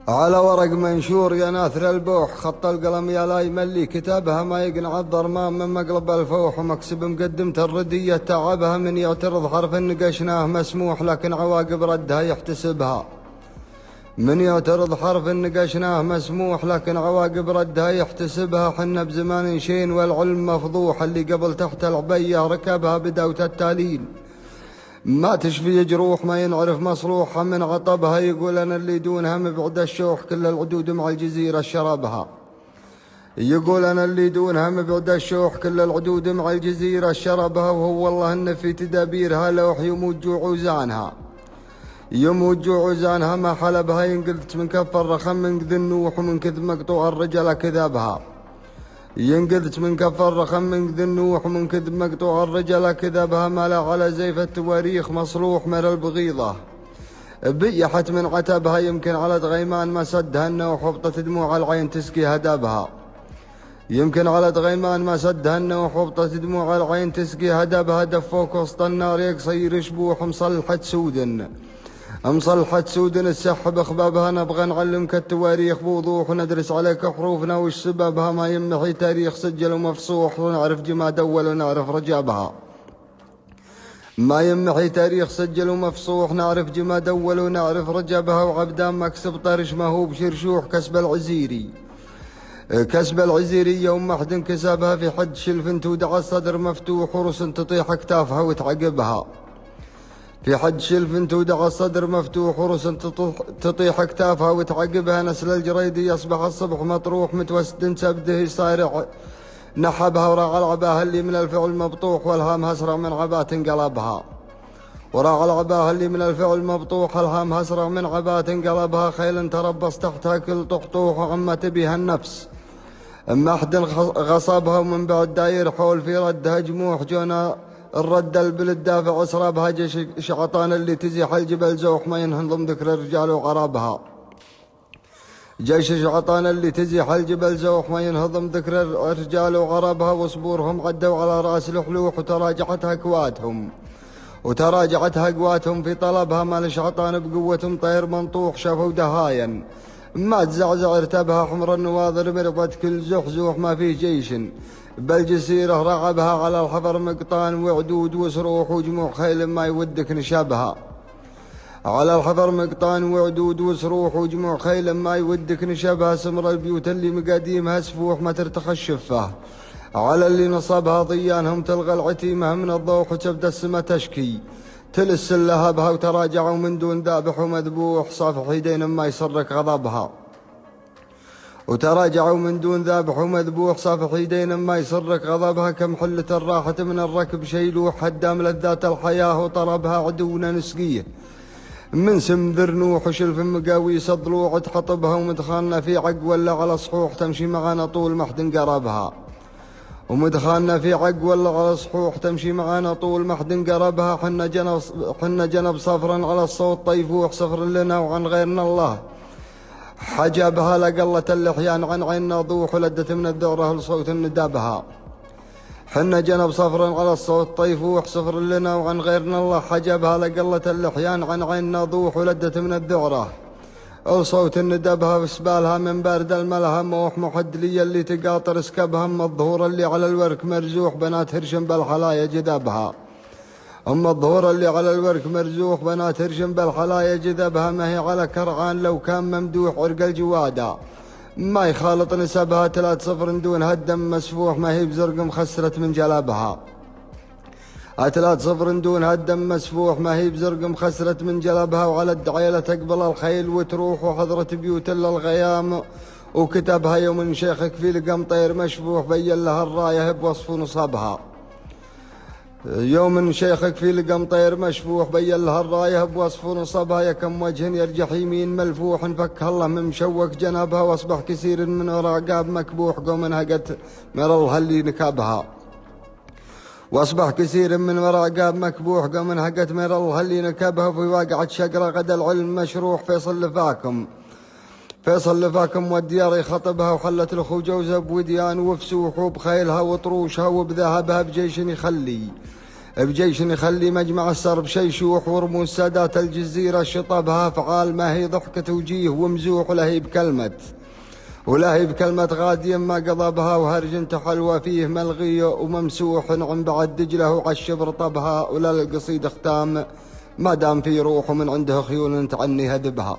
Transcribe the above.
على ورق منشور يا ناثر البوح، خط القلم يا لا يملي كتابها، ما يقنع الضرمان من مقلب الفوح، ومكسب مقدمة الردية تعبها، من يعترض حرف نقشناه مسموح لكن عواقب ردها يحتسبها. من يعترض حرف نقشناه مسموح لكن عواقب ردها يحتسبها. حنا بزمان شين والعلم مفضوح، اللي قبل تحت العبية ركبها بداوة التالين، ما تشفي جروح ما ينعرف مصروحها من عطبها. يقول أنا اللي دونها مبعد الشوح، كل العدود مع الجزيرة شربها. يقول أنا اللي دونها مبعد الشوح، كل العدود مع الجزيرة شربها. وهو والله إن في تدابيرها لوح يموت جوع وزانها، يموت جوع وزانها ما حلبها. ينقلت من كف الرخم من ذي النوح، ومن كذب مقطوع الرجل كذابها. ينقذت من كف الرخم من ذي النوح، ومن كذب مقطوع الرجل كذبها. ما لا على زيف التواريخ مصروح من البغيضة، بيحت من عتبها. يمكن على غيمان ما سدها النوح، وبطت دموع العين تسقي هدبها. يمكن على غيمان ما سدها النوح، وبطت دموع العين تسقي هدبها. دفوك وسط النار يقصير شبوح، مصلحة سودن مصلحة سودن السحب اخبابها. نبغى نعلمك التواريخ بوضوح، وندرس عليك حروفنا وش سببها. ما يمحي تاريخ سجل ومفصوح، ونعرف جماد اول ونعرف رجابها. ما يمحي تاريخ سجل ومفصوح، نعرف جماد اول ونعرف رجابها. وعبدان مكسب طرش ما هو بشرشوح، كسب العزيري كسب العزيري يوم واحد انكسبها. في حد شلف ودعى الصدر مفتوح، ورس تطيح اكتافها وتعقبها. في حد شلف ودعى الصدر مفتوح، ورس تطيح اكتافها وتعقبها. نسل الجريدي يصبح الصبح مطروح، متوسد سبده صايرع نحبها. وراع العباها اللي من الفعل مبطوح، والهامها اسرع من عبات انقلبها. وراع العباها اللي من الفعل مبطوح، الهامها اسرع من عبات انقلبها. خيل تربص تحتها كل طحطوح، وعمت بها النفس اما احد غصبها. ومن بعد داير حول في ردها جموح، جونا الرد البلد دافع اسرابها. جيش شعطان اللي تزيح الجبل زوح، ما ينهضم ذكر الرجال وعرابها. جيش شعطان اللي تزيح الجبل زوح، ما ينهضم ذكر الرجال وعرابها. وصبورهم عدوا على راس الحلوح، وتراجعتها قواتهم في طلبها. ما لشعطان بقوتهم طير منطوح، شافوا دهاين ما تزعزع ارتبها. حمر النواظر مرضت كل زحزوح، ما فيه جيش بل جسيره رعبها. على الحفر مقطان وعدود وسروح، وجموع خيل ما يودك نشبها. على الحفر مقطان وعدود وسروح، وجموع خيل ما يودك نشبها. سمر البيوت اللي مقاديمها سفوح، ما ترتخى الشفه. على اللي نصبها ضيانهم تلغى العتيمه من الضوح، وتبدا السما تشكي تلس لهبها. وتراجعوا من دون ذابح ومذبوح، صافح يدين ما يسرك غضبها. وتراجعوا من دون ذابح ومذبوح، صافح يدين ما يسرك غضبها. كم حلة الراحة من الركب شيلوح، هدام لذات الحياة وطربها عدونا نسقيه. من سم ذرنوح وشلف مقاويس الضلوع، تحطبها ومدخلنا في عق ولا على صحوح، تمشي معنا طول محد قربها. ومدخلنا في عق ولا على صحوح، تمشي معنا طول محد قربها. حنا جنب صفرا على الصوت طيفوح، صفر لنا وعن غيرنا الله حجبها. لقلة اللحيان عن عين نضوح، ولدت من الذعره لصوت ندابها. حنا جنب صفرا على الصوت طيفوح، صفر لنا وعن غيرنا الله حجبها. لقلة اللحيان عن عين نضوح، ولدت من الذعره لصوت ندبها. وسبالها من بارد الملهم موح، محدلية اللي تقاطر اسكبها. أما الظهور اللي على الورك مرزوح، بنات هرشم بالحلايا جذبها. أما الظهور اللي على الورك مرزوح، بنات هرشم بالحلايا جذبها. ما هي على كرعان لو كان ممدوح، عرق الجوادة ما يخالط نسبها. 3-0 دون هدم مسفوح، ما هي بزرق خسرت من جلبها. 3-0 دون هدم مسفوح، ما هي بزرق مخسرت من جلبها. وعلى الدعيلة تقبل الخيل وتروح، وحضرت بيوت الا الغيام وكتبها. يوم شيخك في لقم طير مشفوح، بين لها الرايه بوصف نصبها. يوم شيخك في لقم طير مشفوح، بين لها الرايه بوصف نصبها. يا كم وجه يرجح يمين ملفوح، فك الله من مشوك جنبها. واصبح كثير من عقاب مكبوح، قوم انهقت مرلها اللي نكبها. واصبح كثير من عقاب مكبوح، قوم انهقت مرلها اللي نكبها. في واقعة شقرة غدا العلم مشروح، فيصل لفاكم والديار يخطبها. وحلت الخو جوزة بوديان وفسوح، وبخيلها وطروشها وبذهبها بجيش يخلي بجيش يخلي مجمع السرب شيشوح ورموز سادات الجزيرة شطبها فعال ما هي ضحكة وجيه ومزوح ولهي بكلمة غادي ما قضبها وهرج حلوة فيه ملغي وممسوح عن بعد دجله وعشب رطبها ولا القصيد ختام ما دام في روح ومن عنده خيول تعني هدبها.